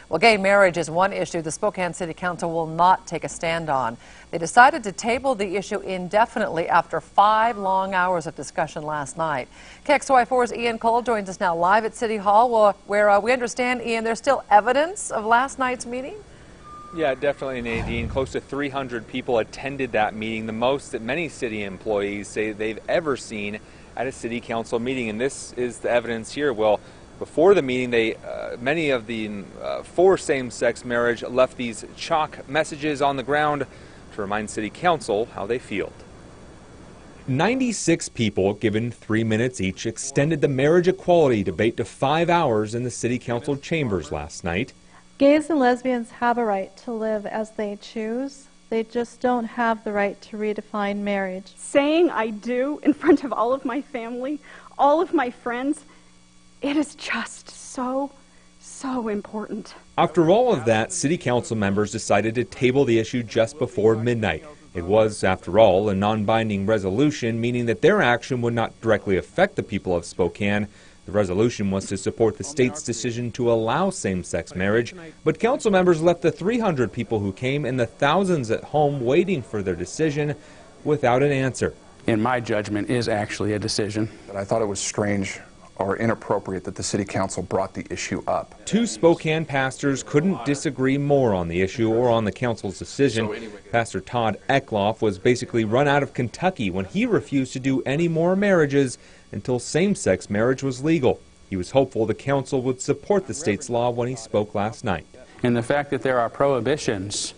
Well, gay marriage is one issue the Spokane City Council will not take a stand on. They decided to table the issue indefinitely after 5 long hours of discussion last night. KXLY4's Ian Cole joins us now live at City Hall, where we understand, Ian, there's still evidence of last night's meeting? Yeah, definitely, Nadine. Close to 300 people attended that meeting, the most that many city employees say they've ever seen at a city council meeting. And this is the evidence here. Well, before the meeting, many of the for same-sex marriage left these chalk messages on the ground to remind City Council how they feel. 96 people, given 3 minutes each, extended the marriage equality debate to 5 hours in the City Council chambers last night. Gays and lesbians have a right to live as they choose. They just don't have the right to redefine marriage. Saying I do in front of all of my family, all of my friends, it is just so important. After all of that, City Council members decided to table the issue just before midnight. It was, after all, a non-binding resolution, meaning that their action would not directly affect the people of Spokane. The resolution was to support the state's decision to allow same-sex marriage, but council members left the 300 people who came and the thousands at home waiting for their decision without an answer. In my judgment, is actually a decision. But I thought it was strange or inappropriate that the City Council brought the issue up. 2 Spokane pastors couldn't disagree more on the issue or on the council's decision. Pastor Todd Eklof was basically run out of Kentucky when he refused to do any more marriages until same-sex marriage was legal. He was hopeful the council would support the state's law when he spoke last night. And the fact that there are prohibitions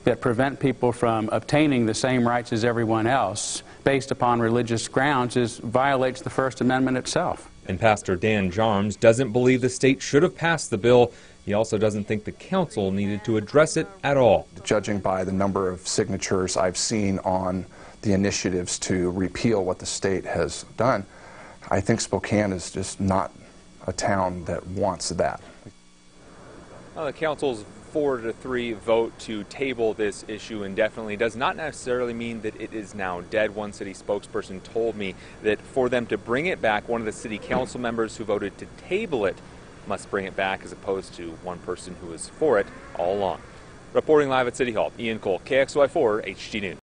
that prevent people from obtaining the same rights as everyone else based upon religious grounds violates the First Amendment itself. And Pastor Dan Jarms doesn't believe the state should have passed the bill. He also doesn't think the council needed to address it at all. Judging by the number of signatures I've seen on the initiatives to repeal what the state has done, I think Spokane is just not a town that wants that. Well, the council's 4-3 vote to table this issue indefinitely does not necessarily mean that it is now dead. One city spokesperson told me that for them to bring it back, one of the city council members who voted to table it must bring it back, as opposed to one person who was for it all along. Reporting live at City Hall, Ian Cole, KXLY4 HD News.